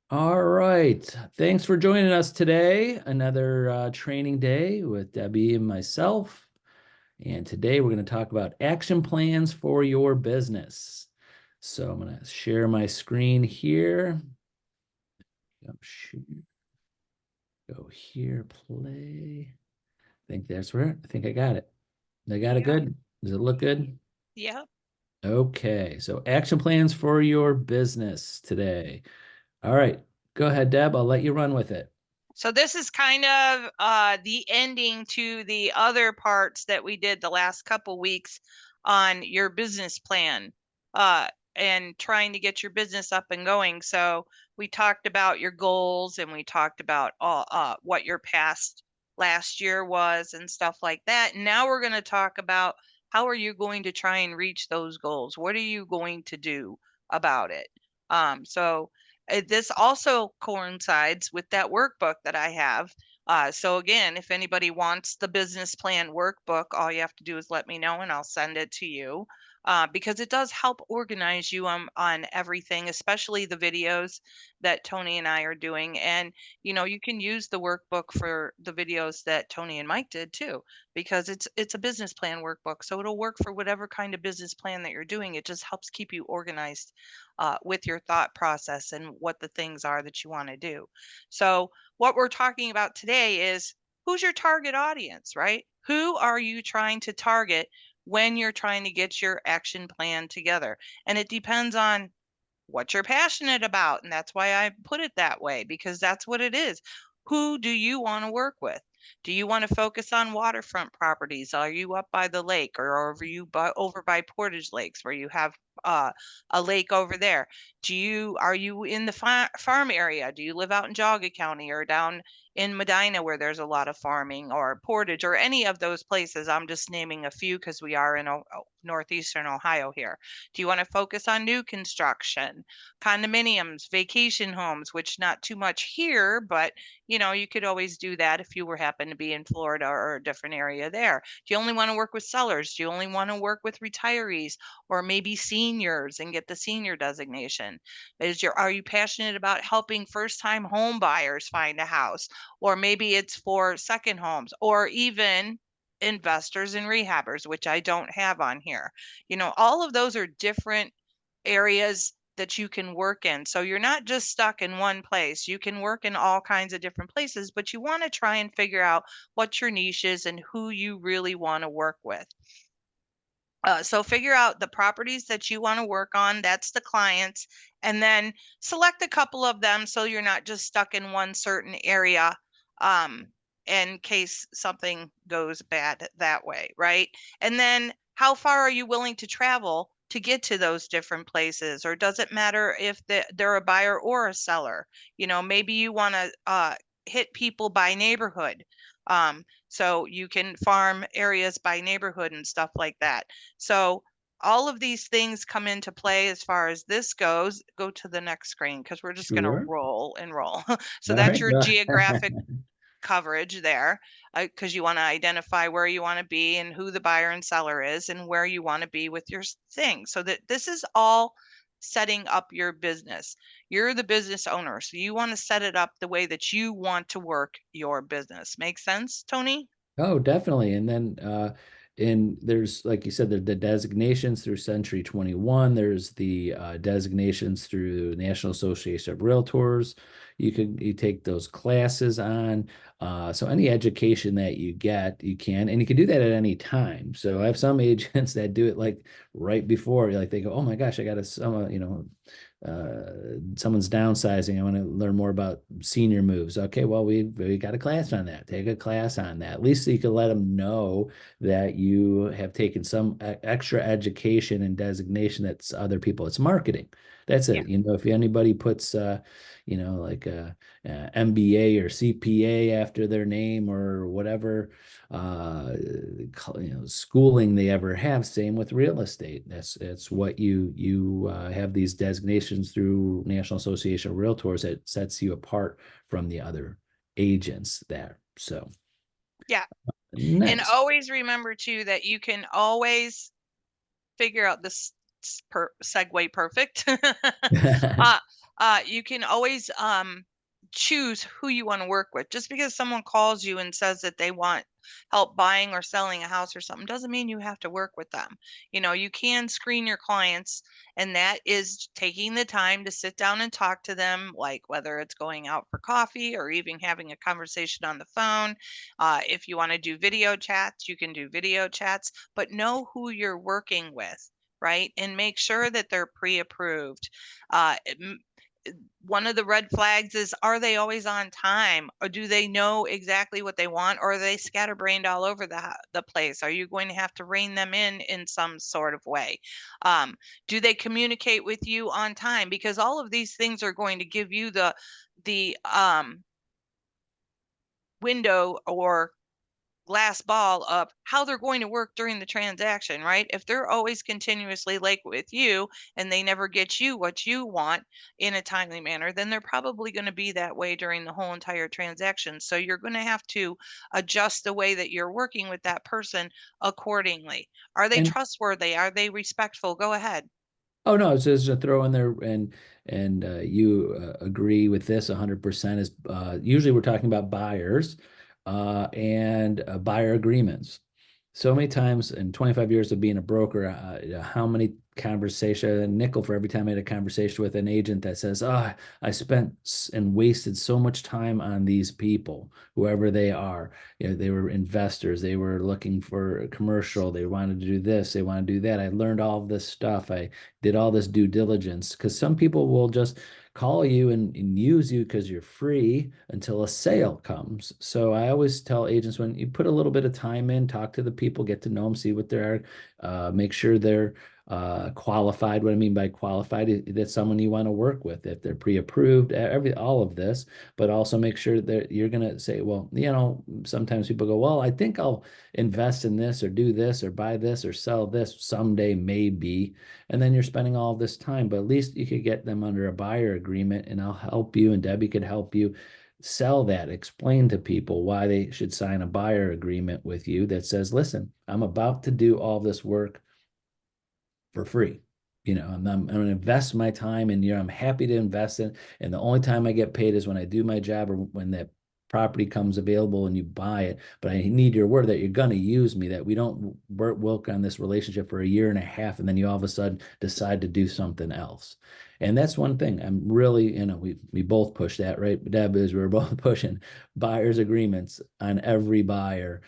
All right. Thanks for joining us today. Another training day with Debbie and myself. And today we're going to talk about action plans for your business. So I'm going to share my screen here. Go here, play. I think that's where I think I got it. I got it Yeah. good. Does it look good? Yep. Okay. So action plans for your business today. All right. Go ahead, Deb. I'll let you run with it. So this is kind of the ending to the other parts that we did the last couple weeks on your business plan uh, and trying to get your business up and going. So we talked about your goals and we talked about all what your past last year was and stuff like that. And now we're going to talk about how are you going to try and reach those goals? What are you going to do about it? So this also coincides with that workbook that I have. So again, if anybody wants the business plan workbook, all you have to do is let me know and I'll send it to you. Because it does help organize you on everything, especially the videos that Tony and I are doing. And you can use the workbook for the videos that Tony and Mike did too, because it's a business plan workbook. So it'll work for whatever kind of business plan that you're doing. It just helps keep you organized with your thought process and what the things are that you want to do. So, what we're talking about today is who's your target audience, right? Who are you trying to target when you're trying to get your action plan together? And it depends on what you're passionate about. And that's why I put it that way, because that's what it is. Who do you want to work with? Do you want to focus on waterfront properties? Are you up by the lake, or over by Portage Lakes where you have uh, a lake over there? Are you in the farm area? Do you live out in Geauga County or down in Medina where there's a lot of farming, or Portage, or any of those places? I'm just naming a few because we are in northeastern Ohio here. Do you want to focus on new construction, condominiums, vacation homes, which not too much here, but you could always do that if you were happen to be in Florida or a different area there. Do you only want to work with sellers? Do you only want to work with retirees or maybe seniors and get the senior designation? Are you passionate about helping first-time home buyers find a house? Or maybe it's for second homes or even investors and rehabbers, which I don't have on here. All of those are different areas that you can work in. So you're not just stuck in one place. You can work in all kinds of different places, but you want to try and figure out what your niche is and who you really want to work with. So figure out the properties that you want to work on. That's the clients. And then select a couple of them so you're not just stuck in one certain area um, in case something goes bad that way, right? And then how far are you willing to travel to get to those different places? Or does it matter if they're a buyer or a seller? Maybe you want to hit people by neighborhood. So you can farm areas by neighborhood and stuff like that. So all of these things come into play as far as this goes. Go to the next screen because we're just going to Sure. roll and roll. So All that's right. your geographic coverage there, because you want to identify where you want to be and who the buyer and seller is and where you want to be with your thing. So that this is all setting up your business. You're the business owner, so you want to set it up the way that you want to work your business. Make sense, Tony? Oh, definitely. And then and there's like you said, the designations through Century 21. There's the designations through National Association of Realtors. You take those classes on. So any education that you get, you can, and you can do that at any time. So I have some agents that do it like right before, like they go, oh my gosh, I got someone's downsizing. I want to learn more about senior moves. Okay, well, we got a class on that. Take a class on that. At least so you can let them know that you have taken some extra education and designation that's other people. It's marketing. That's Yeah. it. If anybody puts, like MBA or CPA after their name or whatever, schooling they ever have. Same with real estate. That's what you have these designations through National Association of Realtors that sets you apart from the other agents there. So Yeah. And next. always remember too that you can always figure out this segue perfect. You can always choose who you want to work with. Just because someone calls you and says that they want help buying or selling a house or something doesn't mean you have to work with them. You can screen your clients, and that is taking the time to sit down and talk to them, like whether it's going out for coffee or even having a conversation on the phone. If you want to do video chats, you can do video chats, but know who you're working with, right? And make sure that they're pre-approved. Uh, one of the red flags is, are they always on time, or do they know exactly what they want, or are they scatterbrained all over the place? Are you going to have to rein them in some sort of way? Do they communicate with you on time? Because all of these things are going to give you the window or glass ball of how they're going to work during the transaction, right? If they're always continuously late with you and they never get you what you want in a timely manner, then they're probably going to be that way during the whole entire transaction. So you're going to have to adjust the way that you're working with that person accordingly. Are they And trustworthy? Are they respectful? Go ahead. oh no, it's just to throw in there, and you agree with this 100%. Is usually we're talking about buyers and buyer agreements. So many times in 25 years of being a broker, how many conversation, a nickel for every time I had a conversation with an agent that says, "Oh, I spent and wasted so much time on these people, whoever they are. They were investors, they were looking for a commercial, they wanted to do this, they want to do that. I learned all of this stuff. I did all this due diligence." Because some people will just call you and use you because you're free until a sale comes. So I always tell agents, when you put a little bit of time in, talk to the people, get to know them, see what they are, make sure they're qualified. What I mean by qualified is that's someone you want to work with, if they're pre-approved, all of this, but also make sure that you're going to say, well, sometimes people go, well, I think I'll invest in this or do this or buy this or sell this someday, maybe. And then you're spending all this time, but at least you could get them under a buyer agreement, and I'll help you, and Debbie could help you sell that, explain to people why they should sign a buyer agreement with you that says, listen, I'm about to do all this work for free. I'm going to invest my time, and I'm happy to invest in. And the only time I get paid is when I do my job, or when that property comes available and you buy it. But I need your word that you're going to use me, that we don't work on this relationship for a year and a half, and then you all of a sudden decide to do something else. And that's one thing I'm really, we both push that, right? Deb, is we're both pushing buyer's agreements on every buyer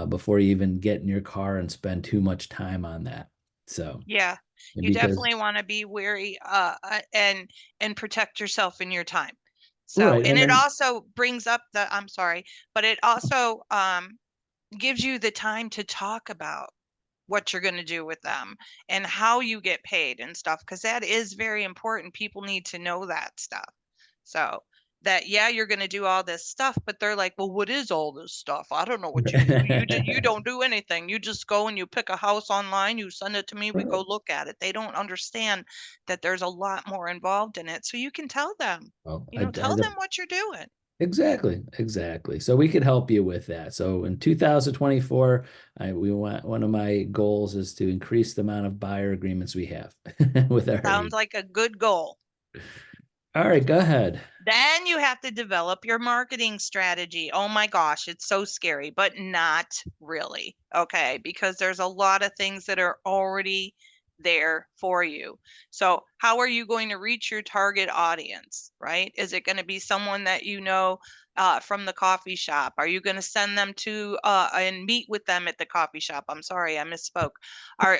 before you even get in your car and spend too much time on that. So, Yeah, you because definitely want to be wary and protect yourself in your time. So, right, and and it then also brings up I'm sorry, but it also gives you the time to talk about what you're going to do with them and how you get paid and stuff, because that is very important. People need to know that stuff. So that, yeah, you're going to do all this stuff, but they're like, well, what is all this stuff? I don't know what you do. You don't do anything. You just go and you pick a house online, you send it to me, we go look at it. They don't understand that there's a lot more involved in it. So you can tell them, well, tell them what you're doing. exactly. So we could help you with that. So in 2024, we want one of my goals is to increase the amount of buyer agreements we have with our Sounds agent. like a good goal. All right, go ahead. Then you have to develop your marketing strategy. Oh my gosh, it's so scary, but not really. Okay, because there's a lot of things that are already there for you. So, how are you going to reach your target audience, right? Is it going to be someone that from the coffee shop? Are you going to send them to and meet with them at the coffee shop? I'm sorry, I misspoke. Are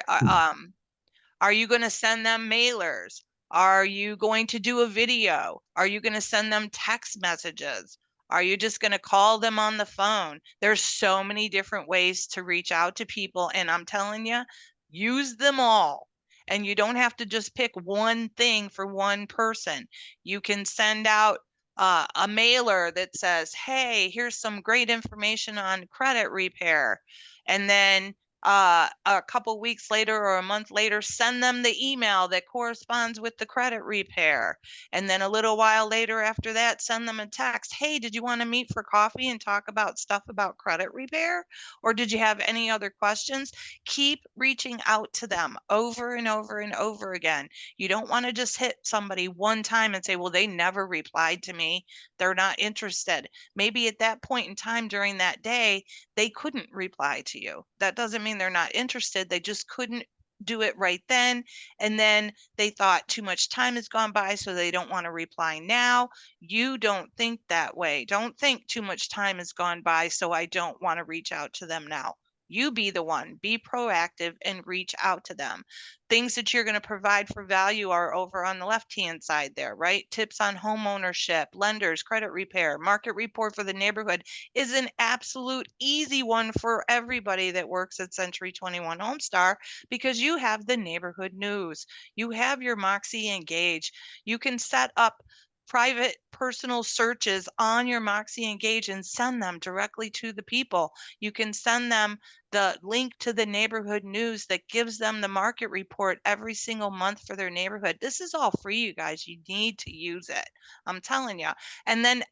are you going to send them mailers? Are you going to do a video? Are you going to send them text messages? Are you just going to call them on the phone? There's so many different ways to reach out to people. And I'm telling you, use them all. And you don't have to just pick one thing for one person. You can send out a mailer that says, hey, here's some great information on credit repair. And then a couple weeks later or a month later, send them the email that corresponds with the credit repair. And then a little while later after that, send them a text. Hey, did you want to meet for coffee and talk about stuff about credit repair? Or did you have any other questions? Keep reaching out to them over and over and over again. You don't want to just hit somebody one time and say, well, they never replied to me. They're not interested. Maybe at that point in time during that day, they couldn't reply to you. That doesn't mean they're not interested. They just couldn't do it right then. And then they thought too much time has gone by, so they don't want to reply now. You don't think that way. Don't think too much time has gone by, so I don't want to reach out to them now. You be the one, be proactive and reach out to them. Things that you're going to provide for value are over on the left-hand side there, right? Tips on home ownership, lenders, credit repair, market report for the neighborhood is an absolute easy one for everybody that works at Century 21 Homestar, because you have the neighborhood news. You have your Moxie Engage. You can set up private personal searches on your Moxie Engage and send them directly to the people. You can send them the link to the neighborhood news that gives them the market report every single month for their neighborhood. This is all free, you guys. You need to use it. I'm telling you. And then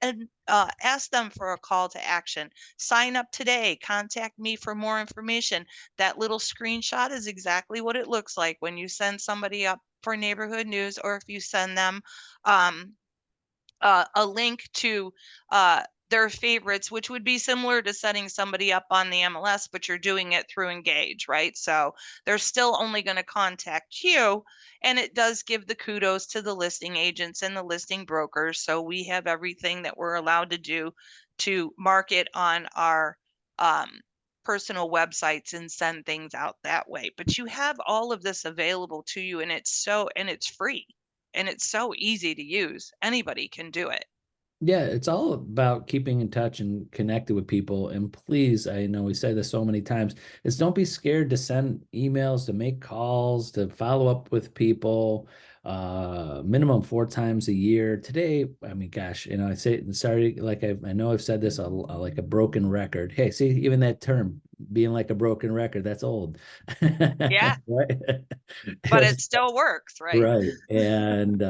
ask them for a call to action. Sign up today. Contact me for more information. That little screenshot is exactly what it looks like when you send somebody up for neighborhood news, or if you send them a link to their favorites, which would be similar to setting somebody up on the MLS, but you're doing it through Engage, right? So they're still only going to contact you. And it does give the kudos to the listing agents and the listing brokers. So we have everything that we're allowed to do to market on our personal websites and send things out that way. But you have all of this available to you, and it's free. And it's so easy to use. Anybody can do it. Yeah, it's all about keeping in touch and connected with people. And please, I know we say this so many times, is don't be scared to send emails, to make calls, to follow up with people, minimum 4 times a year. Today, I mean, gosh, I say, sorry, like I know I've said this like a broken record. Hey, see, even that term, being like a broken record, that's old. Yeah, Right? but it still works, right? Right. And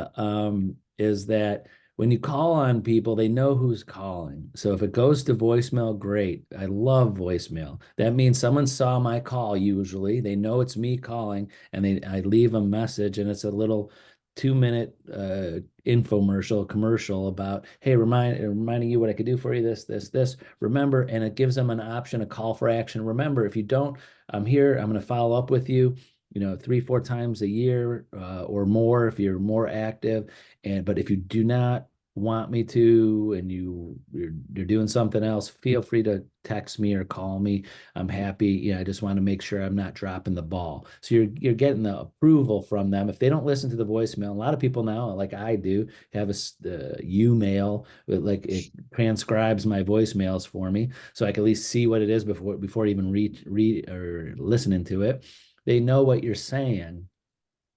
is that when you call on people, they know who's calling. So if it goes to voicemail, great. I love voicemail. That means someone saw my call usually. They know it's me calling, and I leave a message, and it's a little 2-minute infomercial commercial about, hey, reminding you what I could do for you, this. Remember, and it gives them an option, a call for action. Remember, if you don't, I'm here, I'm going to follow up with you, 3-4 times a year or more if you're more active. But if you do not want me to, and you're doing something else, feel free to text me or call me. I'm happy. I just want to make sure I'm not dropping the ball. So you're getting the approval from them. If they don't listen to the voicemail, a lot of people now, like I do, have a U-mail, like it transcribes my voicemails for me, so I can at least see what it is before even read or listening to it. They know what you're saying.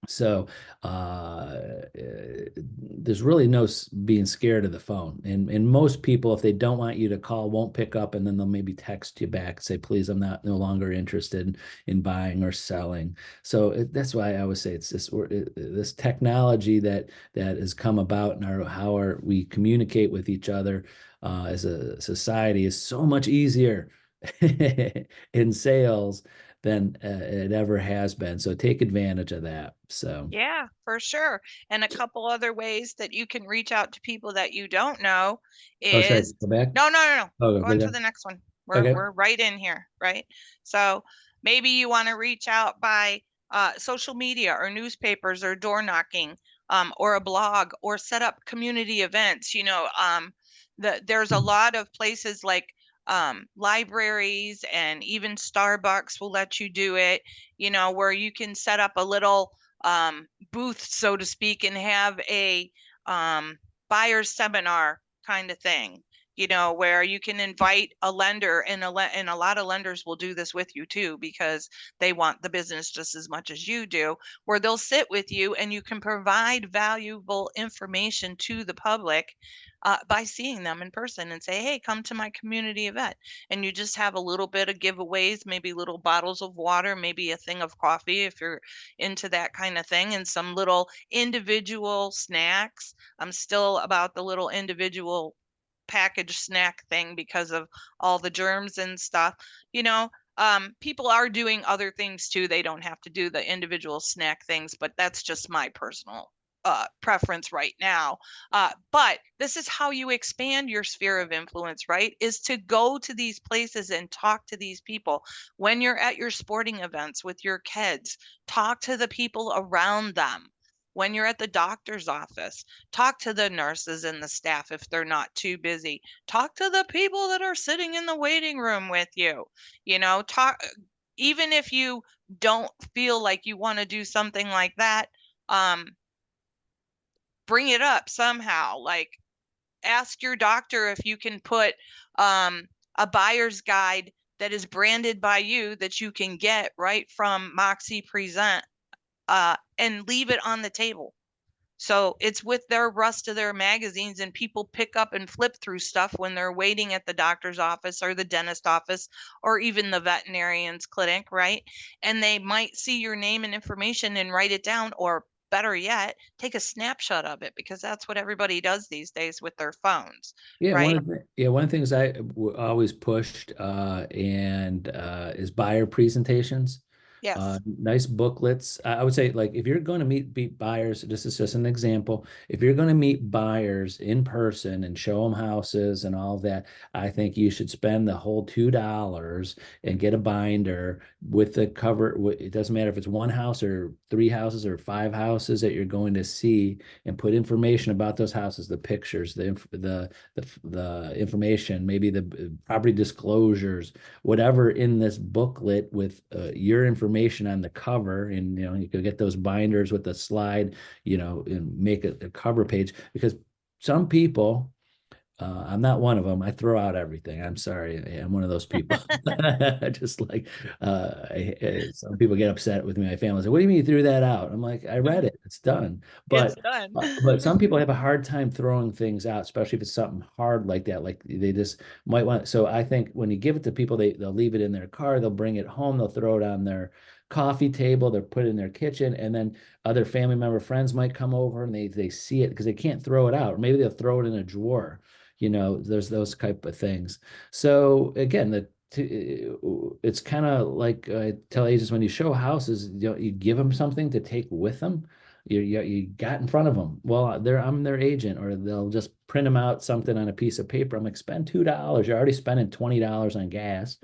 So there's really no being scared of the phone. And most people, if they don't want you to call, won't pick up, and then they'll maybe text you back and say, please, I'm no longer interested in buying or selling. So that's why I always say it's this technology that has come about in how we communicate with each other as a society is so much easier in sales than it ever has been. So take advantage of that. So, Yeah, for sure. And a couple other ways that you can reach out to people that you don't know oh, sorry, is go back. no. Oh, Go go on to down. the next one. Okay. We're right in here, right? So maybe you want to reach out by social media or newspapers or door knocking, or a blog, or set up community events. There's a lot of places like libraries, and even Starbucks will let you do it, where you can set up a little booth, so to speak, and have a buyer seminar kind of thing. where you can invite a lender, and a lot of lenders will do this with you too, because they want the business just as much as you do, where they'll sit with you and you can provide valuable information to the public by seeing them in person and say, hey, come to my community event. And you just have a little bit of giveaways, maybe little bottles of water, maybe a thing of coffee if you're into that kind of thing, and some little individual snacks. I'm still about the little individual packaged snack thing because of all the germs and stuff. People are doing other things too. They don't have to do the individual snack things, but that's just my personal preference right now. But this is how you expand your sphere of influence, right? Is to go to these places and talk to these people. When you're at your sporting events with your kids, talk to the people around them. When you're at the doctor's office, talk to the nurses and the staff if they're not too busy. Talk to the people that are sitting in the waiting room with you. Talk, even if you don't feel like you want to do something like that, bring it up somehow. Like, ask your doctor if you can put a buyer's guide that is branded by you that you can get right from Moxie Present, and leave it on the table. So it's with their rest of their magazines, and people pick up and flip through stuff when they're waiting at the doctor's office or the dentist office or even the veterinarian's clinic, right? And they might see your name and information and write it down, or better yet, take a snapshot of it, because that's what everybody does these days with their phones, Yeah, right? one of the things always pushed and is buyer presentations. Yes. Nice booklets. I would say, like, if you're going to meet buyers, this is just an example. If you're going to meet buyers in person and show them houses and all of that, I think you should spend the whole $2 and get a binder with the cover. It doesn't matter if it's one house or three houses or five houses that you're going to see, and put information about those houses, the pictures, the information, maybe the property disclosures, whatever in this booklet with your information on the cover. And you could get those binders with the slide, and make a cover page, because some people, I'm not one of them. I throw out everything. I'm sorry. I'm one of those people. Just like some people get upset with me. My family say, "What do you mean you threw that out?" I'm like, "I read it. It's done." It's But done. some people have a hard time throwing things out, especially if it's something hard like that. Like they just might want. So I think when you give it to people, they'll leave it in their car. They'll bring it home. They'll throw it on their coffee table. They'll put it in their kitchen, and then other family member friends might come over and they see it because they can't throw it out. Or maybe they'll throw it in a drawer. There's those type of things. So again, it's kind of like I tell agents, when you show houses, you give them something to take with them. You got in front of them. Well, I'm their agent, or they'll just print them out something on a piece of paper. I'm like, spend $2. You're already spending $20 on gas.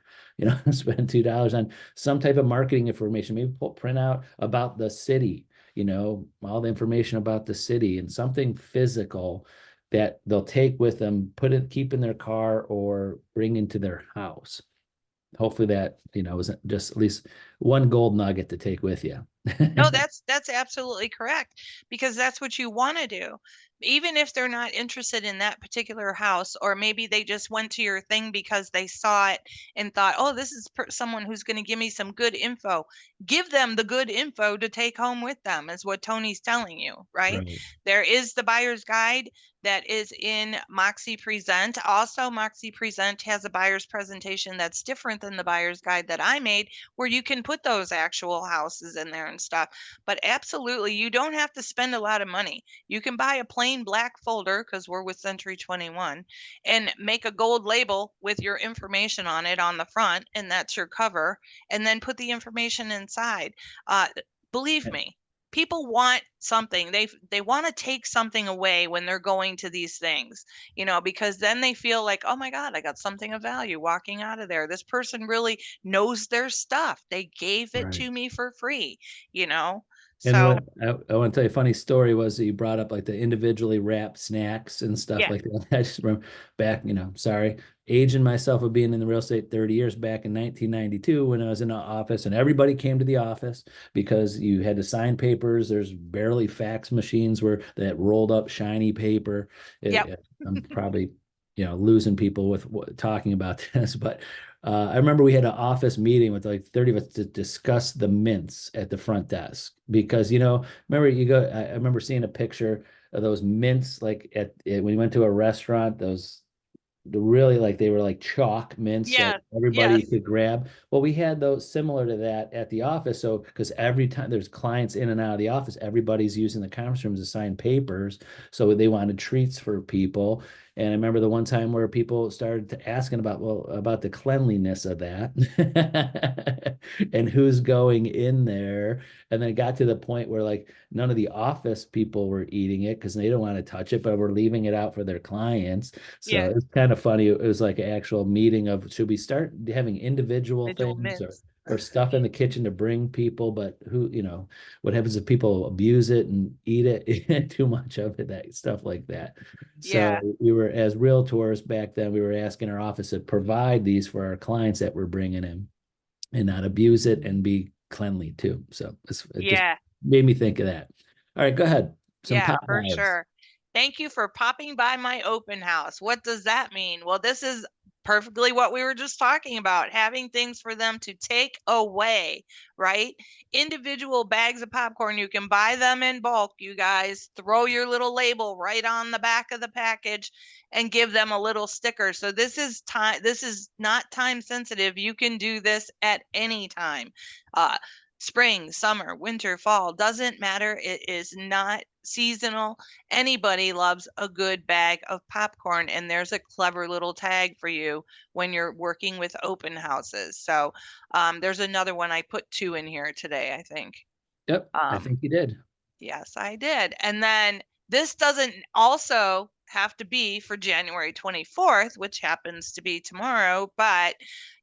Spend $2 on some type of marketing information. Maybe print out about the city. All the information about the city, and something physical that they'll take with them, keep in their car, or bring into their house. Hopefully that, isn't just at least one gold nugget to take with you. No, that's absolutely correct, because that's what you want to do. Even if they're not interested in that particular house, or maybe they just went to your thing because they saw it and thought, "Oh, this is someone who's going to give me some good info." Give them the good info to take home with them, is what Tony's telling you, right? Right. There is the buyer's guide that is in Moxie Present. Also, Moxie Present has a buyer's presentation that's different than the buyer's guide that I made, where you can put those actual houses in there and stuff. But absolutely, you don't have to spend a lot of money. You can buy a plain black folder, because we're with Century 21, and make a gold label with your information on it on the front, and that's your cover, and then put the information inside. Believe me, people want something. They want to take something away when they're going to these things, because then they feel like, oh my God, I got something of value walking out of there. This person really knows their stuff. They gave it Right. to me for free, you know? And So what I want to tell you a funny story was that you brought up like the individually wrapped snacks and stuff yeah, like that. I just remember back, sorry, aging myself of being in the real estate 30 years back in 1992 when I was in the office, and everybody came to the office because you had to sign papers. There's barely fax machines where that rolled up shiny paper. yep. I'm probably losing people with talking about this, but I remember we had an office meeting with like 30 of us to discuss the mints at the front desk because, remember I remember seeing a picture of those mints like when you went to a restaurant, those really like they were like chalk mints that Yes, everybody yes, could grab. Well, we had those similar to that at the office. So, because every time there's clients in and out of the office, everybody's using the conference rooms to sign papers. So they wanted treats for people. And I remember the one time where people started asking about the cleanliness of that and who's going in there. And then it got to the point where like none of the office people were eating it because they don't want to touch it, but we're leaving it out for their clients. So yeah. it's kind of funny. It was like an actual meeting of should we start having individual Individual things mints. or stuff in the kitchen to bring people, but what happens if people abuse it and eat it too much of it, that stuff like that. So Yeah, we were as realtors back then, we were asking our office to provide these for our clients that we're bringing in and not abuse it and be cleanly too. So it just yeah. made me think of that. All right, go ahead. Some Yeah, pop for vibes. sure. Thank you for popping by my open house. What does that mean? Well, this is perfectly what we were just talking about, having things for them to take away, right? Individual bags of popcorn, you can buy them in bulk, you guys. Throw your little label right on the back of the package and give them a little sticker. So this is not time sensitive. You can do this at any time. Spring, summer, winter, fall, doesn't matter. It is not seasonal. Anybody loves a good bag of popcorn, and there's a clever little tag for you when you're working with open houses. So there's another one. I put 2 in here today, I think. Yep, I Um, think you did. Yes, I did. And then this doesn't also have to be for January 24th, which happens to be tomorrow, but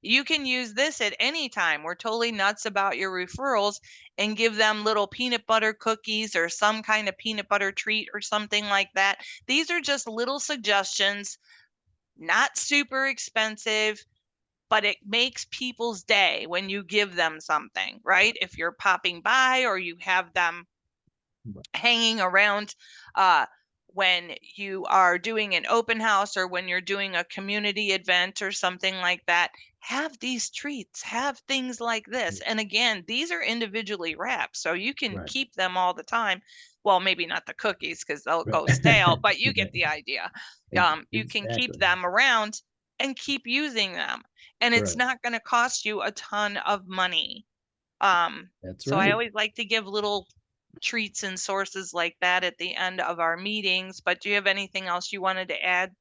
you can use this at any time. We're totally nuts about your referrals and give them little peanut butter cookies or some kind of peanut butter treat or something like that. These are just little suggestions, not super expensive, but it makes people's day when you give them something, right? If you're popping by or you have them hanging around uh, when you are doing an open house or when you're doing a community event or something like that. Have these treats, have things like this. And again, these are individually wrapped, so you can Right. keep them all the time. Well, maybe not the cookies because they'll Right. go stale, but you get the idea. You can keep Exactly. them around and keep using them, and it's Right. not going to cost you a ton of money. Um, That's so I right. always like to give little treats and sources like that at the end of our meetings. But do you have anything else you wanted to add?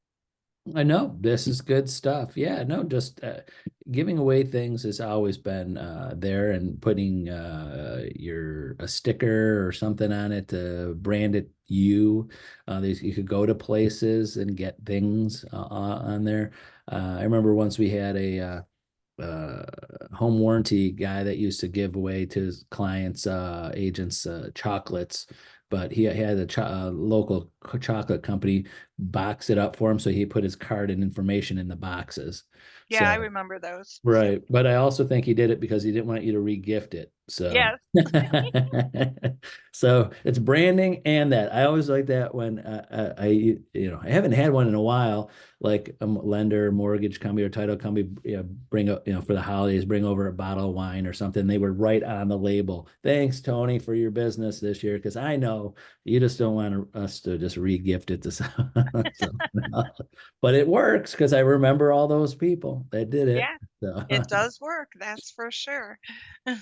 I know this is good stuff. Yeah, no, just giving away things has always been there and putting your a sticker or something on it to brand it you. You could go to places and get things on there. I remember once we had a uh, home warranty guy that used to give away to his clients, agents, chocolates, but he had a local chocolate company box it up for him. So he put his card and information in the boxes. Yeah, I So, remember those. right. But I also think he did it because he didn't want you to re-gift it. So, Yes. so it's branding and that. I always like that when I haven't had one in a while, like a lender, mortgage company, or title company, bring up, for the holidays, bring over a bottle of wine or something. They were right on the label. Thanks, Tony, for your business this year, because I know you just don't want us to just re-gift it to someone. So, but it works because I remember all those people that did it. Yeah, So, it does work. That's for sure. all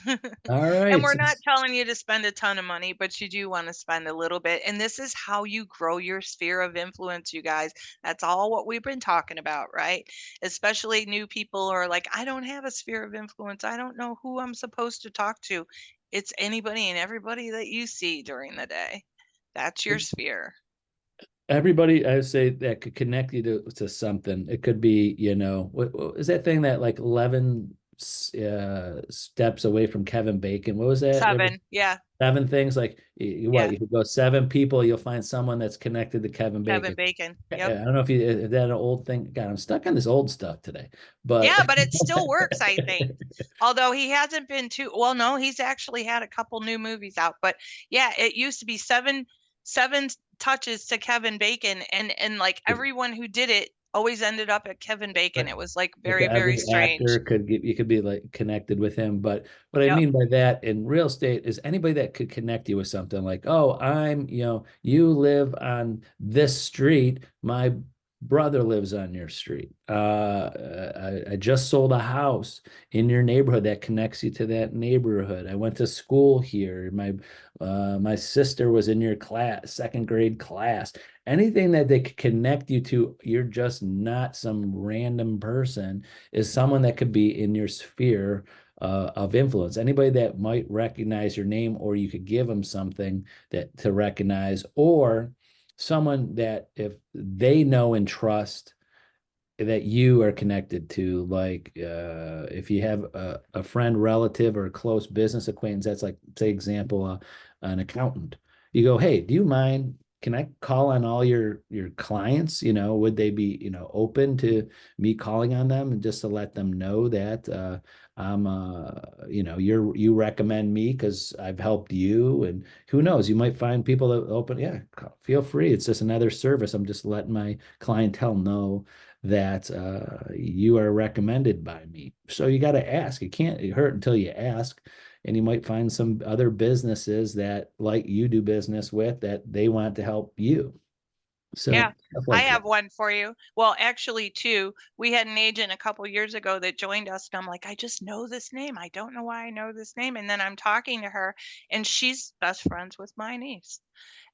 And right. we're not telling you to spend a ton of money, but you do want to spend a little bit. And this is how you grow your sphere of influence, you guys. That's all what we've been talking about, right? Especially new people are like, I don't have a sphere of influence. I don't know who I'm supposed to talk to. It's anybody and everybody that you see during the day. That's your sphere. Everybody, I would say that could connect you to something. It could be, what is that thing that like 11 steps away from Kevin Bacon? What was that? 7. Yeah, 7 things like what yeah. you could go 7 people, you'll find someone that's connected to Kevin Kevin Bacon. Bacon. I Yep. don't know if that an old thing. God, I'm stuck on this old stuff today, but Yeah, but it still works, I think. Although he hasn't been too well, no, he's actually had a couple new movies out. But yeah, it used to be seven touches to Kevin Bacon, and like everyone who did it always ended up at Kevin Bacon. But It was like like very, very every strange. actor could get, you could be like connected with him. But what I Yep. mean by that in real estate is anybody that could connect you with something like, oh, you live on this street. My brother lives on your street. I just sold a house in your neighborhood that connects you to that neighborhood. I went to school here. My sister was in your class, second grade class. Anything that they could connect you to, you're just not some random person, is someone that could be in your sphere of influence. Anybody that might recognize your name, or you could give them something that to recognize, or someone that if they know and trust that you are connected to, like if you have a friend, relative, or a close business acquaintance, that's like, say, example, an accountant. You go, hey, do you mind? Can I call on all your clients? Would they be, open to me calling on them and just to let them know that I'm you recommend me because I've helped you, and who knows, you might find people that open, yeah, feel free. It's just another service. I'm just letting my clientele know that you are recommended by me. So you got to ask. It can't hurt until you ask. And you might find some other businesses that like you do business with that they want to help you. Yeah, So stuff I like that. have one for you. Well, actually, two. We had an agent a couple years ago that joined us, and I'm like, I just know this name. I don't know why I know this name. And then I'm talking to her, and she's best friends with my niece.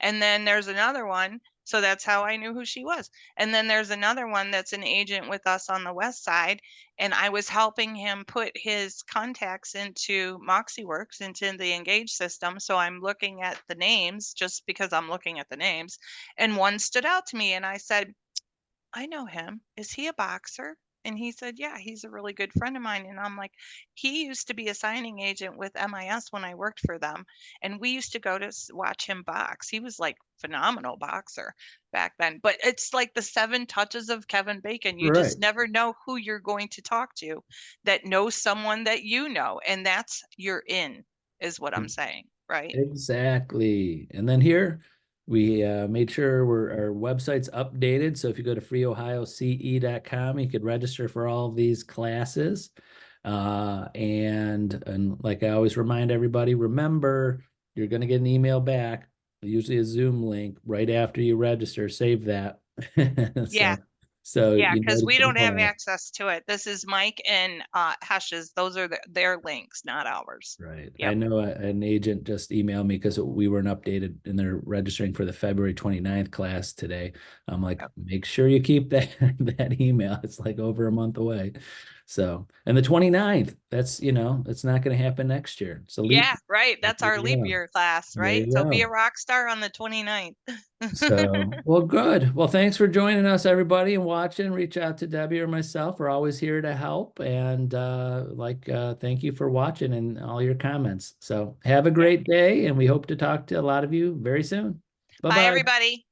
And then there's another one. So that's how I knew who she was. And then there's another one that's an agent with us on the west side. And I was helping him put his contacts into MoxieWorks, into the Engage system. So I'm looking at the names just because I'm looking at the names. And one stood out to me. And I said, I know him. Is he a boxer? And he said, yeah, he's a really good friend of mine. And I'm like, he used to be a signing agent with MIS when I worked for them. And we used to go to watch him box. He was like phenomenal boxer back then. But it's like the seven touches of Kevin Bacon. You Right. just never know who you're going to talk to that knows someone that you know. And that's you're in, is what I'm saying. Right. Exactly. And then here we made sure our website's updated. So if you go to freeohioce.com, you could register for all of these classes. And like I always remind everybody, remember, you're going to get an email back, usually a Zoom link right after you register. Save that. Yeah. So Yeah, you know because to we don't have come. access to it. This is Mike and Hesh's. Those are their links, not ours. Right. I Yep. know an agent just emailed me because we weren't updated and they're registering for the February 29th class today. I'm like, Yep. make sure you keep that that email. It's like over a month away. So, and the 29th, it's not going to happen next year. So leap. Yeah, right. That's our leap Yeah, year class, there right? you So be a go. rock star on the 29th. So, well, good. Well, thanks for joining us, everybody, and watching. Reach out to Debbie or myself. We're always here to help. And thank you for watching and all your comments. So, have a Yeah. great day, and we hope to talk to a lot of you very soon. Bye Bye, bye. everybody.